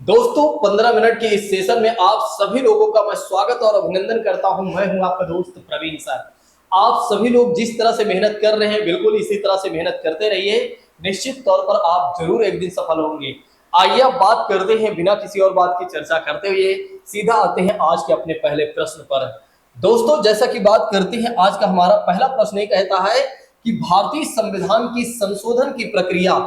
दोस्तों 15 मिनट के इस सेशन में आप सभी लोगों का मैं स्वागत और अभिनंदन करता हूं। मैं हूं आपका दोस्त प्रवीण सर। आप सभी लोग जिस तरह से मेहनत कर रहे हैं बिल्कुल इसी तरह से मेहनत करते रहिए। निश्चित तौर पर आप जरूर एक दिन सफल होंगे। आइए अब बात करते हैं, बिना किसी और बात की चर्चा करते हुए सीधा आते हैं आज के अपने पहले प्रश्न पर। दोस्तों जैसा कि बात करते हैं, आज का हमारा पहला प्रश्न ये कहता है कि भारतीय संविधान की संशोधन की प्रक्रिया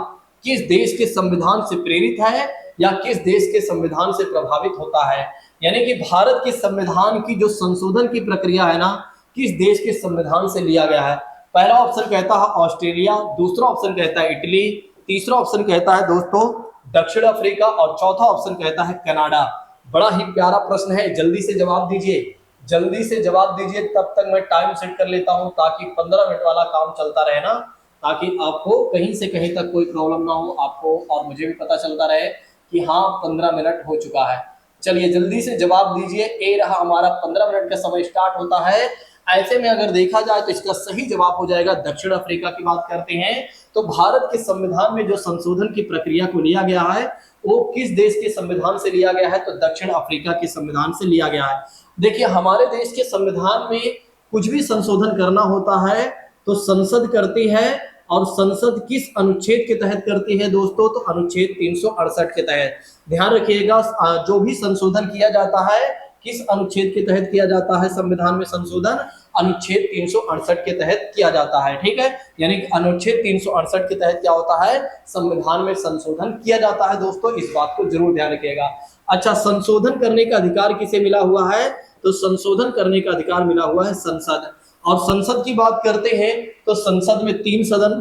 किस देश के संविधान से प्रेरित है या किस देश के संविधान से प्रभावित होता है। यानी कि भारत के संविधान की जो संशोधन की प्रक्रिया है ना, किस देश के संविधान से लिया गया है। पहला ऑप्शन कहता है ऑस्ट्रेलिया, दूसरा ऑप्शन कहता है इटली, तीसरा ऑप्शन कहता है दोस्तों दक्षिण अफ्रीका और चौथा ऑप्शन कहता है कनाडा। बड़ा ही प्यारा प्रश्न है, जल्दी से जवाब दीजिए, जल्दी से जवाब दीजिए। तब तक मैं टाइम सेट कर लेता हूं ताकि 15 मिनट वाला काम चलता रहे ना, ताकि आपको कहीं से कहीं तक कोई प्रॉब्लम ना हो, आपको और मुझे भी पता चलता रहे कि हाँ 15 मिनट हो चुका है। चलिए जल्दी से जवाब दीजिए। ए रहा हमारा 15 मिनट का समय स्टार्ट होता है। ऐसे में अगर देखा जाए तो इसका सही जवाब हो जाएगा दक्षिण अफ्रीका की बात करते हैं तो भारत के संविधान में जो संशोधन की प्रक्रिया को लिया गया है वो किस देश के संविधान से लिया गया है, तो दक्षिण अफ्रीका के संविधान से लिया गया है। देखिए हमारे देश के संविधान में कुछ भी संशोधन करना होता है तो संसद करती है, और संसद किस अनुच्छेद के तहत करती है दोस्तों, तो अनुच्छेद 368 के तहत। ध्यान रखिएगा, जो भी संशोधन किया जाता है किस अनुच्छेद के तहत किया जाता है, संविधान में संशोधन अनुच्छेद 368 के तहत किया जाता है। ठीक है, यानी कि अनुच्छेद 368 के तहत क्या होता है, संविधान में संशोधन किया जाता है। दोस्तों इस बात को जरूर ध्यान रखिएगा। अच्छा, संशोधन करने का अधिकार किसे मिला हुआ है, तो संशोधन करने का अधिकार मिला हुआ है संसद। और संसद की बात करते हैं तो संसद में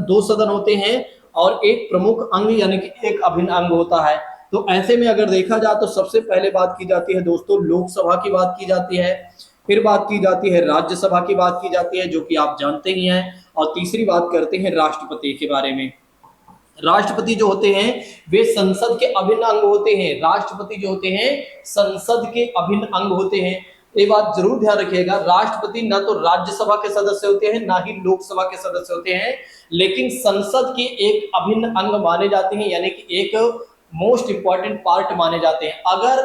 दो सदन होते हैं और एक प्रमुख अंग यानी कि एक अभिन्न अंग होता है। तो ऐसे में अगर देखा जाए तो सबसे पहले बात की जाती है दोस्तों लोकसभा की बात की जाती है, फिर बात की जाती है राज्यसभा की बात की जाती है जो कि आप जानते ही हैं, और तीसरी बात करते हैं राष्ट्रपति के बारे में। राष्ट्रपति जो होते हैं वे संसद के अभिन्न अंग होते हैं। राष्ट्रपति जो होते हैं संसद के अभिन्न अंग होते हैं। ये बात जरूर ध्यान रखिएगा, राष्ट्रपति ना तो राज्यसभा के सदस्य होते हैं ना ही लोकसभा के सदस्य होते हैं, लेकिन संसद के एक अभिन्न अंग माने जाते हैं, यानी कि एक मोस्ट इंपॉर्टेंट पार्ट माने जाते हैं। अगर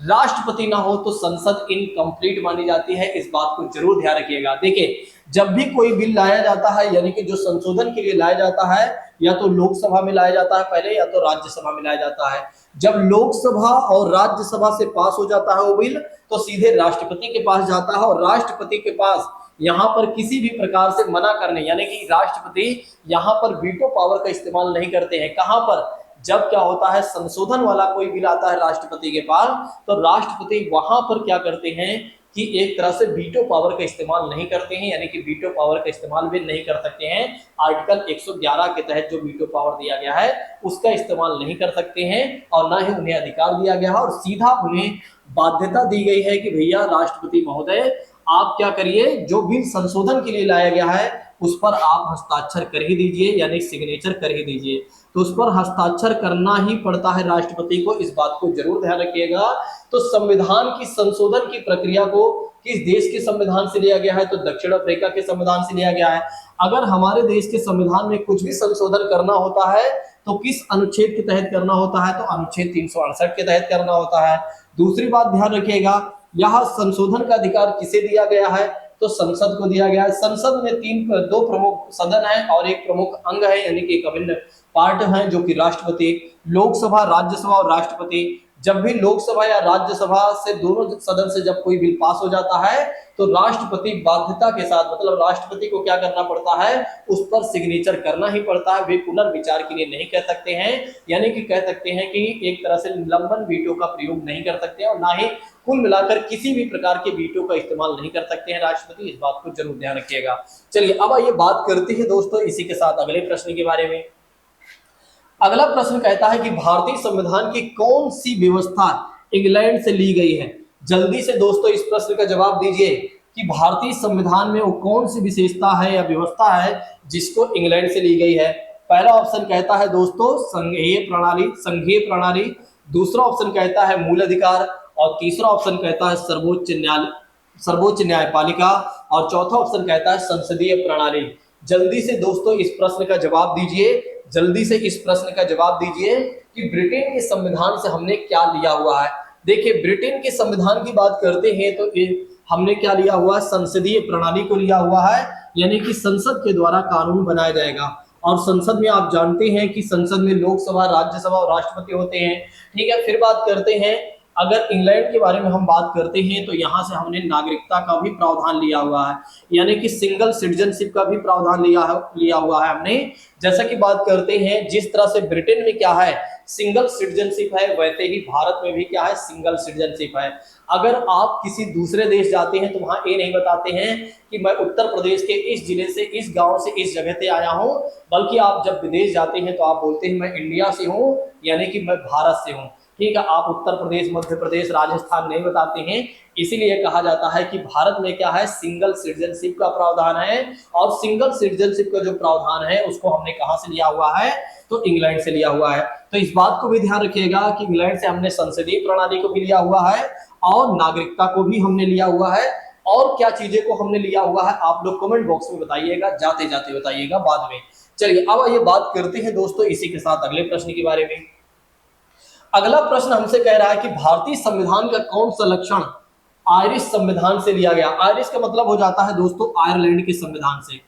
राष्ट्रपति ना हो तो संसद इनकम्प्लीट मानी जाती है। इस बात को जरूर ध्यान रखिएगा। देखिए जब भी कोई बिल लाया जाता है यानी कि जो संशोधन के लिए लाया जाता है, या तो लोकसभा में लाया जाता है पहले या तो राज्यसभा में लाया जाता है। जब लोकसभा और राज्यसभा से पास हो जाता है वो बिल तो सीधे राष्ट्रपति के पास जाता है, और राष्ट्रपति के पास यहाँ पर किसी भी प्रकार से मना करने यानी कि राष्ट्रपति यहाँ पर वीटो पावर का इस्तेमाल नहीं करते हैं। कहां पर, जब क्या होता है संशोधन वाला कोई बिल आता है राष्ट्रपति के पास तो राष्ट्रपति वहां पर क्या करते हैं कि एक तरह से वीटो पावर का इस्तेमाल नहीं करते हैं, यानी कि वीटो पावर का इस्तेमाल भी नहीं कर सकते हैं। आर्टिकल 111 के तहत जो वीटो पावर दिया गया है उसका इस्तेमाल नहीं कर सकते हैं, और ना ही उन्हें अधिकार दिया गया है, और सीधा उन्हें बाध्यता दी गई है कि भैया राष्ट्रपति महोदय आप क्या करिए, जो बिल संशोधन के लिए लाया गया है उस पर आप हस्ताक्षर कर ही दीजिए, यानी सिग्नेचर कर ही दीजिए। तो उस पर हस्ताक्षर करना ही पड़ता है राष्ट्रपति को, इस बात को जरूर ध्यान रखिएगा। तो संविधान की संशोधन की प्रक्रिया को किस देश के संविधान से लिया गया है, तो दक्षिण अफ्रीका के संविधान से लिया गया है। अगर हमारे देश के संविधान में कुछ भी संशोधन करना होता है तो किस अनुच्छेद के तहत करना होता है, तो अनुच्छेद 368 के तहत करना होता है। दूसरी बात ध्यान रखिएगा, यह संशोधन का अधिकार किसे दिया गया है, तो संसद को दिया गया है। संसद में दो प्रमुख सदन है और एक प्रमुख अंग है, यानी कि एक अभिन्न पार्ट है जो कि राष्ट्रपति। लोकसभा, राज्यसभा और राष्ट्रपति, जब भी लोकसभा या राज्यसभा से दोनों सदन से जब कोई बिल पास हो जाता है तो राष्ट्रपति बाध्यता के साथ, मतलब राष्ट्रपति को क्या करना पड़ता है, उस पर सिग्नेचर करना ही पड़ता है। वे पुनर्विचार के लिए नहीं कह सकते हैं, यानी कि कह सकते हैं कि एक तरह से निलंबन वीटो का प्रयोग नहीं कर सकते हैं, और ना ही कुल मिलाकर किसी भी प्रकार के वीटो का इस्तेमाल नहीं कर सकते हैं राष्ट्रपति। इस बात को जरूर ध्यान रखिएगा। चलिए अब आइए बात करते हैं दोस्तों इसी के साथ अगले प्रश्न के बारे में। अगला प्रश्न कहता है कि भारतीय संविधान की कौन सी व्यवस्था इंग्लैंड से ली गई है। जल्दी से दोस्तों इस प्रश्न का जवाब दीजिए कि भारतीय संविधान में वो कौन सी विशेषता है या व्यवस्था है जिसको इंग्लैंड से ली गई है। पहला ऑप्शन कहता है दोस्तों संघीय प्रणाली, दूसरा ऑप्शन कहता है मूल अधिकार, और तीसरा ऑप्शन कहता है सर्वोच्च न्यायपालिका, और चौथा ऑप्शन कहता है संसदीय प्रणाली। जल्दी से दोस्तों इस प्रश्न का जवाब दीजिए, जल्दी से इस प्रश्न का जवाब दीजिए कि ब्रिटेन के संविधान से हमने क्या लिया हुआ है। देखिए, ब्रिटेन के संविधान की बात करते हैं तो हमने क्या लिया हुआ है, संसदीय प्रणाली को लिया हुआ है, यानी कि संसद के द्वारा कानून बनाया जाएगा। और संसद में आप जानते हैं कि संसद में लोकसभा, राज्यसभा और राष्ट्रपति होते हैं। ठीक है, फिर बात करते हैं, अगर इंग्लैंड के बारे में हम बात करते हैं तो यहाँ से हमने नागरिकता का भी प्रावधान लिया हुआ है, यानी कि सिंगल सिटीजनशिप का भी प्रावधान लिया हुआ है हमने। जैसा कि बात करते हैं, जिस तरह से ब्रिटेन में क्या है, सिंगल सिटीजनशिप है, वैसे ही भारत में भी क्या है, सिंगल सिटीजनशिप है। अगर आप किसी दूसरे देश जाते हैं तो वहां ये नहीं बताते हैं कि मैं उत्तर प्रदेश के इस जिले से, इस गांव से, इस जगह से आया हूं, बल्कि आप जब विदेश जाते हैं तो आप बोलते हैं मैं इंडिया से हूं, यानी कि मैं भारत से हूं। ठीक है, आप उत्तर प्रदेश, मध्य प्रदेश, राजस्थान नहीं बताते हैं। इसीलिए कहा जाता है कि भारत में क्या है, सिंगल सिटीजनशिप का प्रावधान है। और सिंगल सिटीजनशिप का जो प्रावधान है उसको हमने कहां से लिया हुआ है, तो इंग्लैंड से लिया हुआ है। तो इस बात को भी ध्यान रखिएगा कि इंग्लैंड से हमने संसदीय प्रणाली को भी लिया हुआ है और नागरिकता को भी हमने लिया हुआ है। और क्या चीजें को हमने लिया हुआ है, आप लोग कमेंट बॉक्स में बताइएगा, जाते जाते बताइएगा बाद में। चलिए अब ये बात करते हैं दोस्तों इसी के साथ अगले प्रश्न के बारे में। अगला प्रश्न हमसे कह रहा है कि भारतीय संविधान का कौन सा लक्षण आयरिश संविधान से लिया गया। आयरिश का मतलब हो जाता है दोस्तों आयरलैंड के संविधान से।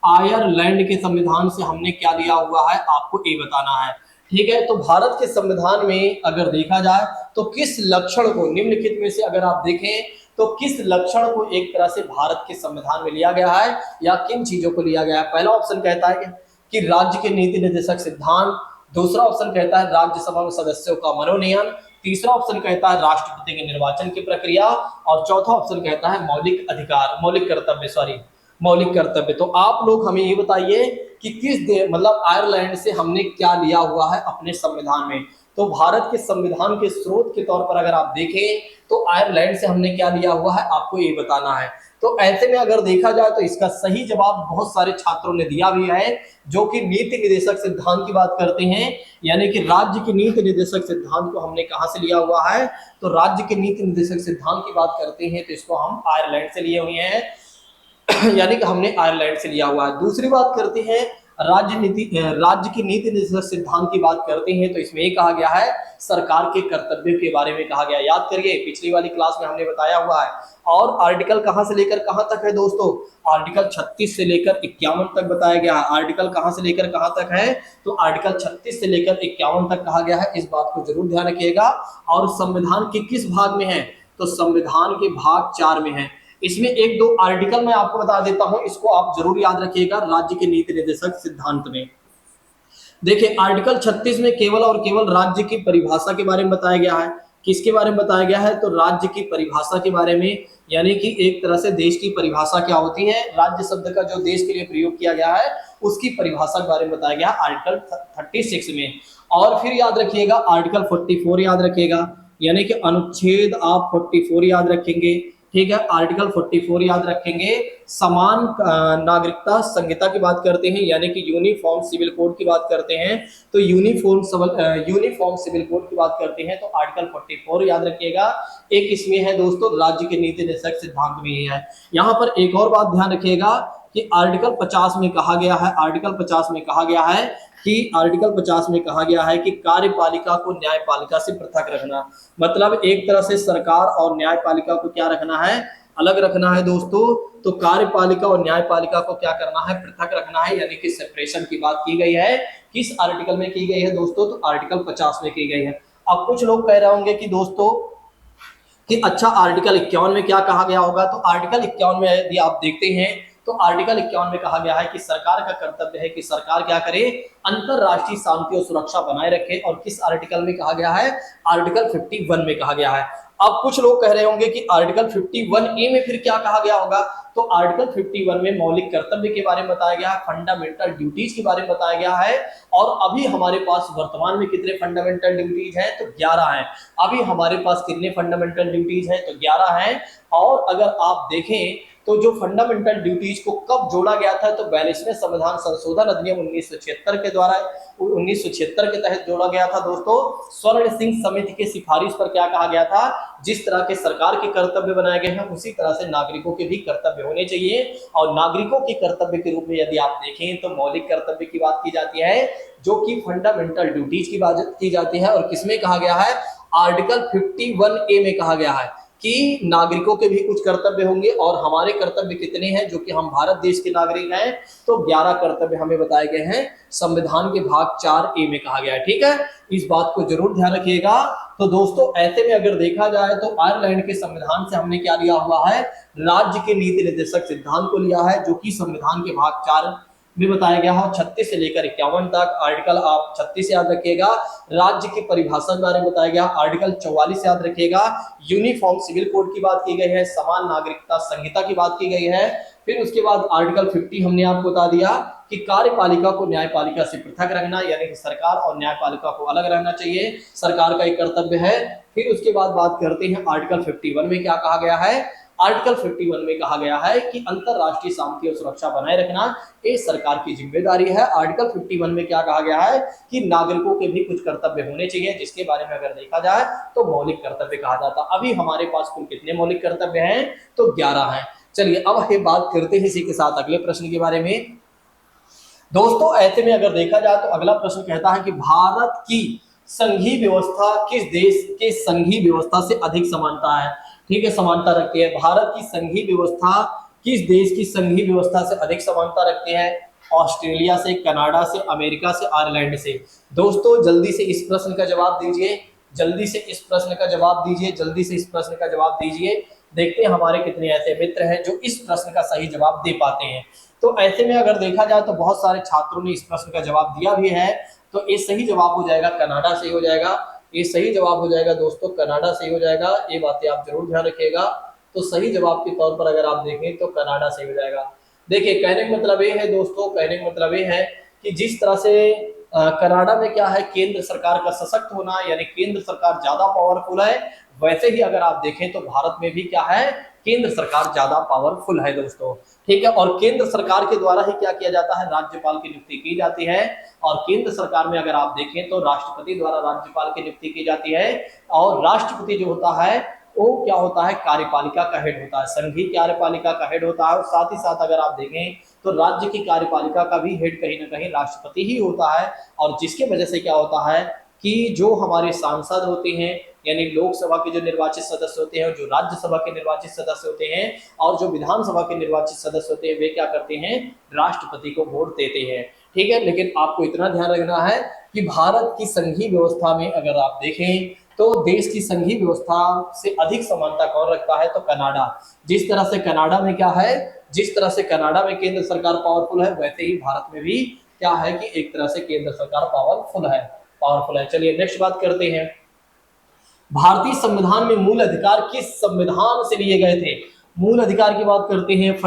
आयरलैंड के संविधान से हमने क्या लिया हुआ है, आपको ये बताना है। ठीक है, तो भारत के संविधान में अगर देखा जाए तो किस लक्षण को, निम्नलिखित में से अगर आप देखें तो किस लक्षण को एक तरह से भारत के संविधान में लिया गया है या किन चीजों को लिया गया है। पहला ऑप्शन कहता है कि राज्य के नीति निर्देशक सिद्धांत, दूसरा ऑप्शन कहता है राज्यसभा में सदस्यों का मनोनयन, तीसरा ऑप्शन कहता है राष्ट्रपति के निर्वाचन की प्रक्रिया, और चौथा ऑप्शन कहता है मौलिक अधिकार, मौलिक कर्तव्य। तो आप लोग हमें ये बताइए कि किस मतलब आयरलैंड से हमने क्या लिया हुआ है अपने संविधान में। तो भारत के संविधान के स्रोत के तौर पर अगर आप देखें तो आयरलैंड से हमने क्या लिया हुआ है, आपको ये बताना है। तो ऐसे में अगर देखा जाए तो इसका सही जवाब बहुत सारे छात्रों ने दिया भी है, जो कि नीति निर्देशक सिद्धांत की बात करते हैं, यानी कि राज्य के नीति निर्देशक सिद्धांत को हमने कहां से लिया हुआ है, तो राज्य के नीति निर्देशक सिद्धांत की बात करते हैं तो इसको हम आयरलैंड से लिए हुए हैं, यानी कि हमने आयरलैंड से लिया हुआ है। दूसरी बात करते हैं राज्य की नीति निर्देशक सिद्धांत की बात करते हैं तो इसमें ये कहा गया है सरकार के कर्तव्यों के बारे में कहा गया। याद करिए, पिछली वाली क्लास में हमने बताया हुआ है। और आर्टिकल कहां से लेकर कहां तक है दोस्तों, आर्टिकल 36 से लेकर 51 तक बताया गया है। आर्टिकल कहां से लेकर कहां तक है, तो आर्टिकल 36 से लेकर 51 तक कहा गया है। इस बात को जरूर ध्यान रखिएगा। और संविधान के किस भाग में है, तो संविधान के भाग 4 में है। इसमें एक दो आर्टिकल मैं आपको बता देता हूं, इसको आप जरूर याद रखिएगा। राज्य के नीति निर्देशक सिद्धांत में देखिए, आर्टिकल 36 में केवल और केवल राज्य की परिभाषा के बारे में बताया गया है। किसके बारे में बताया गया है, तो राज्य की परिभाषा के बारे में, यानी कि एक तरह से देश की परिभाषा क्या होती है, राज्य शब्द का जो देश के लिए प्रयोग किया गया है उसकी परिभाषा के बारे में बताया गया आर्टिकल 36 में। और फिर याद रखिएगा आर्टिकल 44 याद रखिएगा, यानी कि अनुच्छेद आप 44 याद रखेंगे। ठीक है, आर्टिकल 44 याद रखेंगे। समान नागरिकता संहिता की बात करते हैं, यानी कि यूनिफॉर्म सिविल कोड की बात करते हैं, तो यूनिफॉर्म सिविल कोड की बात करते हैं तो आर्टिकल 44 याद रखिएगा। एक इसमें है दोस्तों राज्य के नीति निर्देशक सिद्धांत में है। यहाँ पर एक और बात ध्यान रखिएगा कि आर्टिकल 50 में कहा गया है, आर्टिकल 50 में कहा गया है कि कार्यपालिका को न्यायपालिका से पृथक रखना। मतलब एक तरह से सरकार और न्यायपालिका को क्या रखना है, अलग रखना है दोस्तों। तो कार्यपालिका और न्यायपालिका को क्या करना है, पृथक रखना है, यानी कि सेपरेशन की बात की गई है। किस आर्टिकल में की गई है दोस्तों, तो आर्टिकल 50 में की गई है। अब कुछ लोग कह रहे होंगे कि दोस्तों कि अच्छा आर्टिकल 51 में क्या कहा गया होगा, तो आर्टिकल 51 में यदि आप देखते हैं तो आर्टिकल 51 में कहा गया है कि सरकार का कर्तव्य है कि सरकार क्या करे, अंतरराष्ट्रीय शांति और सुरक्षा बनाए रखे। और किस आर्टिकल में कहा गया है, आर्टिकल 51 में कहा गया है। अब कुछ लोग कह रहे होंगे कि आर्टिकल 51A में फिर क्या कहा गया होगा, तो आर्टिकल 51 में मौलिक कर्तव्य के बारे में बताया गया है, फंडामेंटल ड्यूटीज के बारे में बताया गया है। और अभी हमारे पास वर्तमान में कितने फंडामेंटल ड्यूटीज हैं, तो 11 हैं। अभी हमारे पास कितने फंडामेंटल ड्यूटीज हैं, तो 11 हैं। और अगर आप देखें तो जो फंडामेंटल ड्यूटीज को कब जोड़ा गया था, तो 42वें संविधान संशोधन अधिनियम 1976 के द्वारा 1976 के तहत जोड़ा गया था दोस्तों। स्वर्ण सिंह समिति के सिफारिश पर क्या कहा गया था, जिस तरह के सरकार के कर्तव्य बनाए गए हैं उसी तरह से नागरिकों के भी कर्तव्य होने चाहिए। और नागरिकों के कर्तव्य के रूप में यदि आप देखें तो मौलिक कर्तव्य की बात की जाती है, जो कि फंडामेंटल ड्यूटीज की बात की जाती है। और किसमें कहा गया है, आर्टिकल 51A में कहा गया है कि नागरिकों के भी कुछ कर्तव्य होंगे। और हमारे कर्तव्य कितने हैं, जो कि हम भारत देश के नागरिक हैं, तो 11 कर्तव्य हमें बताए गए हैं, संविधान के भाग 4A में कहा गया है। ठीक है, इस बात को जरूर ध्यान रखिएगा। तो दोस्तों ऐसे में अगर देखा जाए तो आयरलैंड के संविधान से हमने क्या लिया हुआ है, राज्य के नीति निर्देशक सिद्धांत को लिया है, जो कि संविधान के भाग 4 में बताया गया है। 36 से लेकर 51 तक आर्टिकल आप 36 याद रखिएगा। राज्य की परिभाषा के बारे में बताया गया, आर्टिकल 44 याद रखिएगा। यूनिफॉर्म सिविल कोड की बात की गई है, समान नागरिकता संहिता की बात की गई है। फिर उसके बाद आर्टिकल 50 हमने आपको बता दिया कि कार्यपालिका को न्यायपालिका से पृथक रखना, यानी कि सरकार और न्यायपालिका को अलग रहना चाहिए, सरकार का एक कर्तव्य है। फिर उसके बाद बात करते हैं आर्टिकल 51 में क्या कहा गया है। आर्टिकल 51 में कहा गया है कि अंतरराष्ट्रीय शांति और सुरक्षा बनाए रखना ये सरकार की जिम्मेदारी है। आर्टिकल 51 में क्या कहा गया है कि नागरिकों के भी कुछ कर्तव्य होने चाहिए, जिसके बारे में अगर देखा जाए तो मौलिक कर्तव्य कहा जाता। अभी हमारे पास कुल कितने मौलिक कर्तव्य हैं, तो 11 हैं। चलिए अब हम बात करते हैं इसी के साथ अगले प्रश्न के बारे में। दोस्तों ऐसे में अगर देखा जाए तो अगला प्रश्न कहता है कि भारत की संघीय व्यवस्था किस देश के संघीय व्यवस्था से अधिक समानता है। ठीक है, समानता रखती है। भारत की संघीय व्यवस्था किस देश की संघीय व्यवस्था से अधिक समानता रखती है, ऑस्ट्रेलिया से, कनाडा से, अमेरिका से, आयरलैंड से। दोस्तों जल्दी से इस प्रश्न का जवाब दीजिए, जल्दी से इस प्रश्न का जवाब दीजिए, जल्दी से इस प्रश्न का जवाब दीजिए। देखते हैं हमारे कितने ऐसे मित्र हैं जो इस प्रश्न का सही जवाब दे पाते हैं। तो ऐसे में अगर देखा जाए तो बहुत सारे छात्रों ने इस प्रश्न का जवाब दिया भी है। तो ये सही जवाब हो जाएगा, कनाडा से हो जाएगा। ये सही जवाब हो जाएगा दोस्तों, कनाडा से हो जाएगा। ये बातें आप जरूर ध्यान रखिएगा। तो सही जवाब के तौर पर अगर आप देखें तो कनाडा से हो जाएगा। देखिए कहने का मतलब ये है दोस्तों, कहने का मतलब ये है कि जिस तरह से कनाडा में क्या है, केंद्र सरकार का सशक्त होना, यानी केंद्र सरकार ज्यादा पावरफुल है, वैसे ही अगर आप देखें तो भारत में भी क्या है, केंद्र सरकार ज्यादा पावरफुल है दोस्तों। ठीक है, और केंद्र सरकार के द्वारा ही क्या किया जाता है, राज्यपाल की नियुक्ति की जाती है। और केंद्र सरकार में अगर आप देखें तो राष्ट्रपति द्वारा राज्यपाल की नियुक्ति की जाती है। और राष्ट्रपति जो होता है वो क्या होता है, कार्यपालिका का हेड होता है, संघीय कार्यपालिका का हेड होता है। और साथ ही साथ अगर आप देखें तो राज्य की कार्यपालिका का भी हेड कहीं ना कहीं राष्ट्रपति ही होता है। और जिसके वजह से क्या होता है कि जो हमारे सांसद होते हैं, यानी लोकसभा के जो निर्वाचित सदस्य होते हैं, जो राज्यसभा के निर्वाचित सदस्य होते हैं, और जो विधानसभा के निर्वाचित सदस्य होते हैं, वे क्या करते हैं, राष्ट्रपति को वोट देते हैं। ठीक है, लेकिन आपको इतना ध्यान रखना है कि भारत की संघीय व्यवस्था में अगर आप देखें तो देश की संघीय व्यवस्था से अधिक समानता कौन रखता है, तो कनाडा। जिस तरह से कनाडा में क्या है, जिस तरह से कनाडा में केंद्र सरकार पावरफुल है, वैसे ही भारत में भी क्या है कि एक तरह से केंद्र सरकार पावरफुल है। चलिए नेक्स्ट बात करते हैं। भारतीय संविधान में मूल अधिकार किस संविधान से लिए गए थे। मूल अधिकार की बात करते हैं।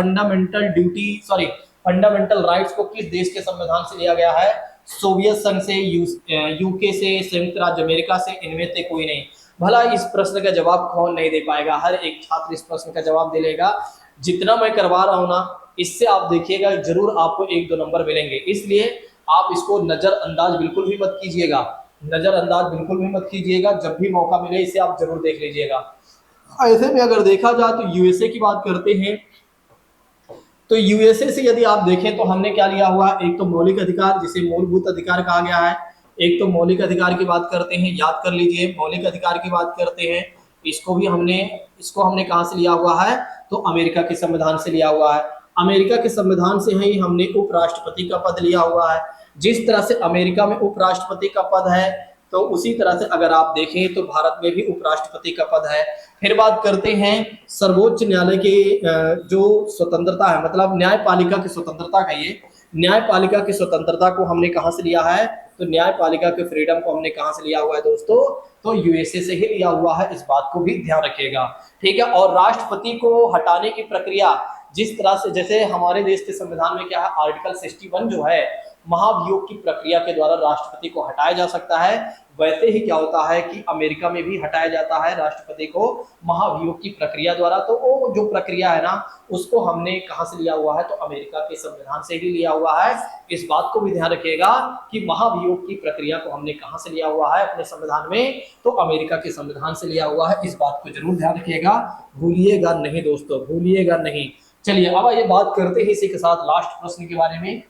फंडामेंटल राइट्स को किस देश के संविधान से लिया गया है, सोवियत संघ से, यूके से, संयुक्त राज्य अमेरिका से, इनमें से कोई नहीं। भला इस प्रश्न का जवाब कौन नहीं दे पाएगा, हर एक छात्र इस प्रश्न का जवाब दे लेगा। जितना मैं करवा रहा हूं ना, इससे आप देखिएगा जरूर आपको 1-2 नंबर मिलेंगे। इसलिए आप इसको नजरअंदाज बिल्कुल भी मत कीजिएगा, नजरअंदाज बिल्कुल भी मत कीजिएगा। जब भी मौका मिले इसे आप जरूर देख लीजिएगा। ऐसे में अगर देखा जाए तो यूएसए की बात करते हैं। तो यूएसए से यदि आप देखें तो हमने क्या लिया हुआ, एक तो मौलिक अधिकार जिसे मूलभूत अधिकार कहा गया है। एक तो मौलिक अधिकार की बात करते हैं, याद कर लीजिए, मौलिक अधिकार की बात करते हैं। इसको हमने कहां से लिया हुआ है, तो अमेरिका के संविधान से लिया हुआ है। अमेरिका के संविधान से ही हमने उपराष्ट्रपति का पद लिया हुआ है। जिस तरह से अमेरिका में उपराष्ट्रपति का पद है, तो उसी तरह से अगर आप देखें तो भारत में भी उपराष्ट्रपति का पद है। फिर बात करते हैं सर्वोच्च न्यायालय की जो स्वतंत्रता है, मतलब न्यायपालिका की स्वतंत्रता का, ये न्यायपालिका की स्वतंत्रता को हमने कहां से लिया है, तो न्यायपालिका के फ्रीडम को हमने कहां से लिया हुआ है दोस्तों, तो यूएसए से ही लिया हुआ है। इस बात को भी ध्यान रखिएगा। ठीक है, और राष्ट्रपति को हटाने की प्रक्रिया जिस तरह से, जैसे हमारे देश के संविधान में क्या है, आर्टिकल 61 जो है, महाभियोग की प्रक्रिया के द्वारा राष्ट्रपति को हटाया जा सकता है, वैसे ही क्या होता है कि अमेरिका में भी हटाया जाता है राष्ट्रपति को महाभियोग की प्रक्रिया द्वारा। तो वो जो प्रक्रिया है ना, उसको हमने कहां से लिया हुआ है, तो अमेरिका के संविधान से ही लिया हुआ है। इस बात को भी ध्यान रखिएगा कि महाभियोग की प्रक्रिया को हमने कहां से लिया हुआ है अपने संविधान में, तो अमेरिका के संविधान से लिया हुआ है। इस बात को जरूर ध्यान रखिएगा, भूलिएगा नहीं दोस्तों, भूलिएगा नहीं। चलिए अब ये बात करते हैं इसी के साथ लास्ट प्रश्न के बारे में।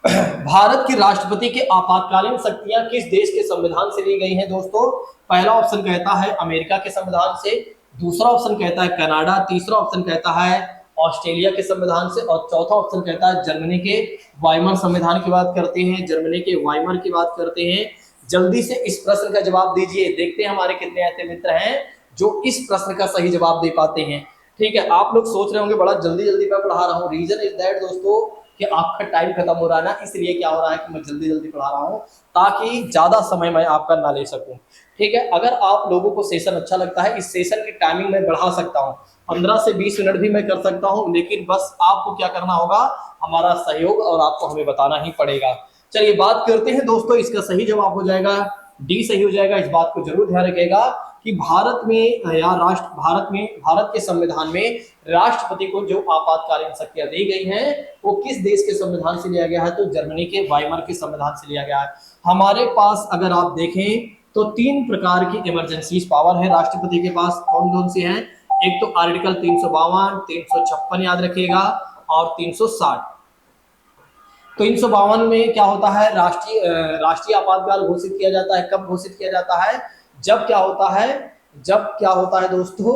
भारत के राष्ट्रपति के आपातकालीन शक्तियां किस देश के संविधान से ली गई हैं दोस्तों? पहला ऑप्शन कहता है अमेरिका के संविधान से, दूसरा ऑप्शन कहता है कनाडा, तीसरा ऑप्शन कहता है ऑस्ट्रेलिया के संविधान से, और चौथा ऑप्शन कहता है जर्मनी के वाइमर संविधान की बात करते हैं, जर्मनी के वाइमर की बात करते हैं। जल्दी से इस प्रश्न का जवाब दीजिए, देखते हैं हमारे कितने ऐसे मित्र हैं जो इस प्रश्न का सही जवाब दे पाते हैं। ठीक है, आप लोग सोच रहे होंगे बड़ा जल्दी जल्दी मैं पढ़ा रहा हूँ। रीजन इज दैट दोस्तों कि आपका टाइम खत्म हो रहा है ना, इसलिए क्या हो रहा है कि मैं जल्दी जल्दी पढ़ा रहा हूँ ताकि ज्यादा समय मैं आपका ना ले सकूं। ठीक है, अगर आप लोगों को सेशन अच्छा लगता है, इस सेशन की टाइमिंग मैं बढ़ा सकता हूँ, 15 से 20 मिनट भी मैं कर सकता हूँ, लेकिन बस आपको क्या करना होगा, हमारा सहयोग, और आपको हमें बताना ही पड़ेगा। चलिए बात करते हैं दोस्तों, इसका सही जवाब हो जाएगा डी सही हो जाएगा। इस बात को जरूर ध्यान रखिएगा कि भारत के संविधान में राष्ट्रपति को जो आपातकालीन शक्तियां दी गई हैं वो किस देश के संविधान से लिया गया है, तो जर्मनी के वाइमर के संविधान से लिया गया है। हमारे पास अगर आप देखें तो 3 प्रकार की इमरजेंसी पावर है राष्ट्रपति के पास। कौन कौन सी हैं? एक तो आर्टिकल 352, 356 याद रखिएगा, और 360। 352 में क्या होता है, राष्ट्रीय आपातकाल घोषित किया जाता है। कब घोषित किया जाता है? जब क्या होता है दोस्तों,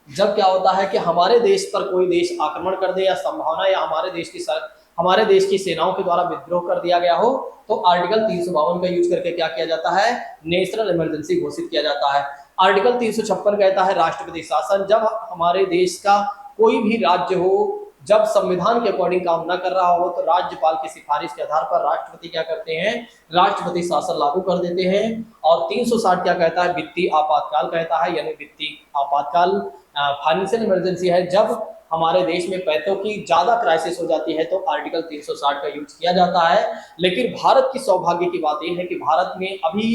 जब क्या होता है कि हमारे देश पर कोई देश आक्रमण कर दे, या संभावना, या हमारे देश की सेनाओं के द्वारा विद्रोह कर दिया गया हो, तो आर्टिकल 352 का यूज करके क्या किया जाता है, नेशनल इमरजेंसी घोषित किया जाता है। आर्टिकल 356 कहता है राष्ट्रपति शासन। जब हमारे देश का कोई भी राज्य हो, जब संविधान के अकॉर्डिंग काम न कर रहा हो, तो राज्यपाल की सिफारिश के आधार पर राष्ट्रपति क्या करते हैं, राष्ट्रपति शासन लागू कर देते हैं। और 360 क्या कहता है, वित्तीय आपातकाल कहता है, यानी वित्तीय आपातकाल फाइनेंशियल इमरजेंसी है। जब हमारे देश में पैसों की ज्यादा क्राइसिस हो जाती है तो आर्टिकल 360 का यूज किया जाता है। लेकिन भारत की सौभाग्य की बात यह है कि भारत में अभी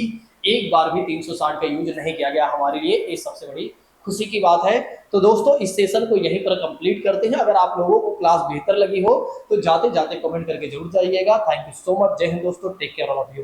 एक बार भी 360 का यूज नहीं किया गया, हमारे लिए ये सबसे बड़ी खुशी की बात है। तो दोस्तों इस सेशन को यहीं पर कंप्लीट करते हैं। अगर आप लोगों को क्लास बेहतर लगी हो तो जाते जाते कमेंट करके जरूर जाइएगा। Thank you so much. जय हिंद दोस्तों, take care all of you.